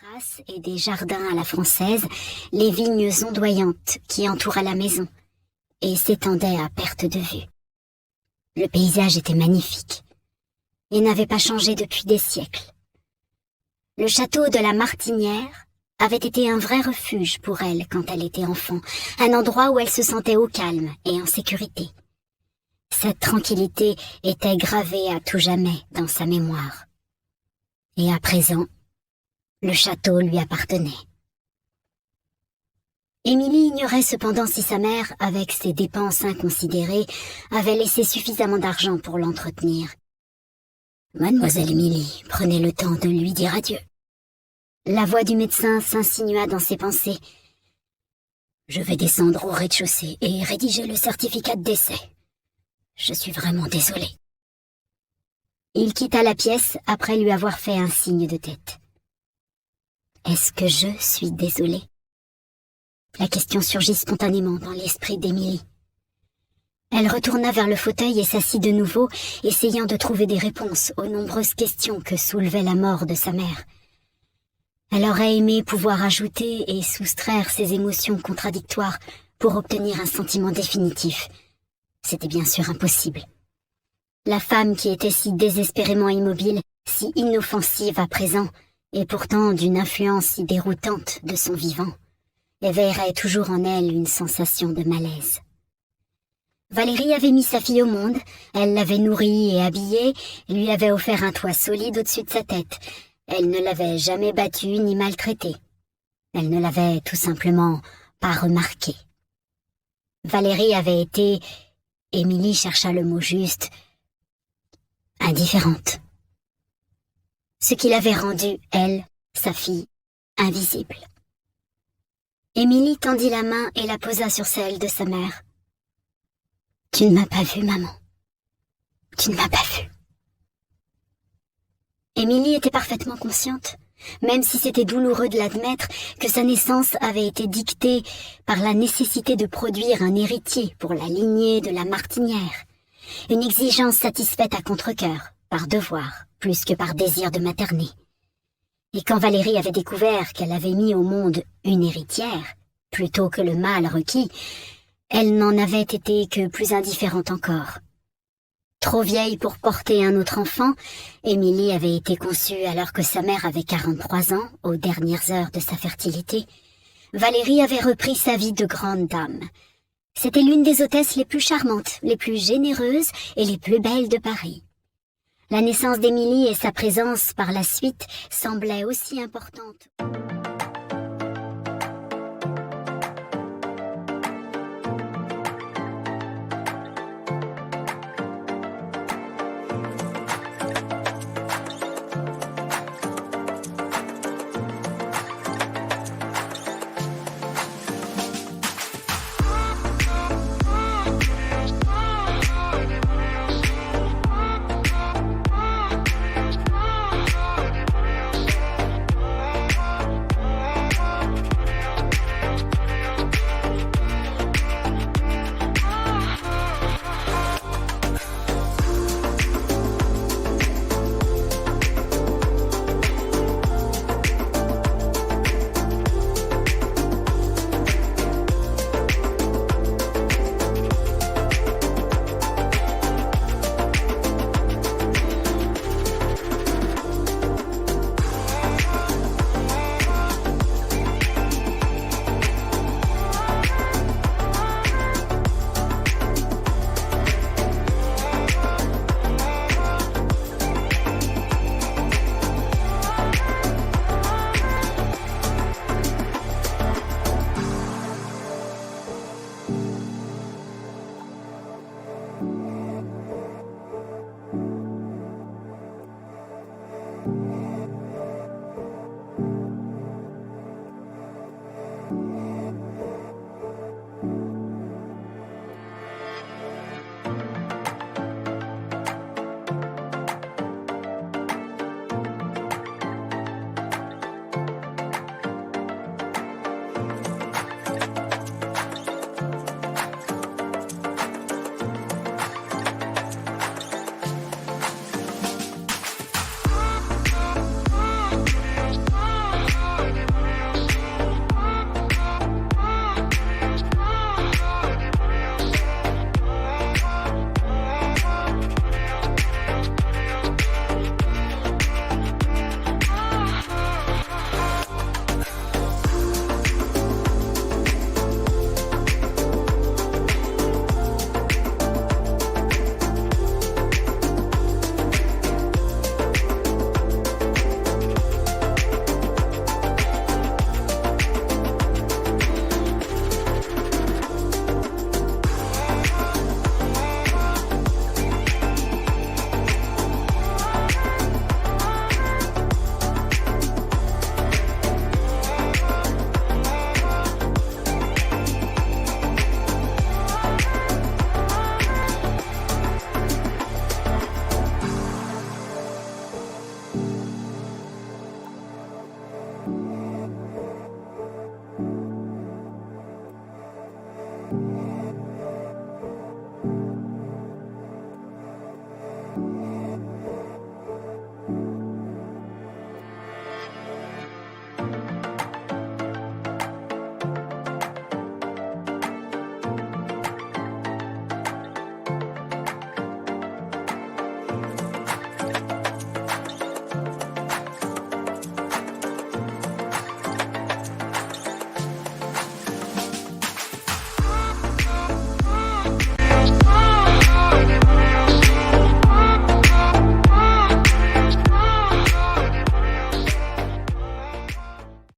Terrasses et des jardins à la française, les vignes ondoyantes qui entouraient la maison et s'étendaient à perte de vue. Le paysage était magnifique et n'avait pas changé depuis des siècles. Le château de la Martinière avait été un vrai refuge pour elle quand elle était enfant, un endroit où elle se sentait au calme et en sécurité. Cette tranquillité était gravée à tout jamais dans sa mémoire. Et à présent, le château lui appartenait. Émilie ignorait cependant si sa mère, avec ses dépenses inconsidérées, avait laissé suffisamment d'argent pour l'entretenir. Mademoiselle Émilie prenait le temps de lui dire adieu. La voix du médecin s'insinua dans ses pensées. « Je vais descendre au rez-de-chaussée et rédiger le certificat de décès. Je suis vraiment désolée. » Il quitta la pièce après lui avoir fait un signe de tête. Est-ce que je suis désolée? La question surgit spontanément dans l'esprit d'Émilie. Elle retourna vers le fauteuil et s'assit de nouveau, essayant de trouver des réponses aux nombreuses questions que soulevait la mort de sa mère. Elle aurait aimé pouvoir ajouter et soustraire ses émotions contradictoires pour obtenir un sentiment définitif. C'était bien sûr impossible. La femme qui était si désespérément immobile, si inoffensive à présent, et pourtant d'une influence si déroutante de son vivant, éveillerait toujours en elle une sensation de malaise. Valérie avait mis sa fille au monde, elle l'avait nourrie et habillée, lui avait offert un toit solide au-dessus de sa tête. Elle ne l'avait jamais battue ni maltraitée. Elle ne l'avait tout simplement pas remarquée. Valérie avait été, Émilie chercha le mot juste, indifférente. Ce qui l'avait rendue, elle, sa fille, invisible. Émilie tendit la main et la posa sur celle de sa mère. « Tu ne m'as pas vue, maman. Tu ne m'as pas vue. » Émilie était parfaitement consciente, même si c'était douloureux de l'admettre, que sa naissance avait été dictée par la nécessité de produire un héritier pour la lignée de la Martinière, une exigence satisfaite à contre-cœur, par devoir, plus que par désir de materner. Et quand Valérie avait découvert qu'elle avait mis au monde une héritière, plutôt que le mâle requis, elle n'en avait été que plus indifférente encore. Trop vieille pour porter un autre enfant, Émilie avait été conçue alors que sa mère avait 43 ans, aux dernières heures de sa fertilité. Valérie avait repris sa vie de grande dame. C'était l'une des hôtesses les plus charmantes, les plus généreuses et les plus belles de Paris. La naissance d'Émilie et sa présence par la suite semblaient aussi importantes.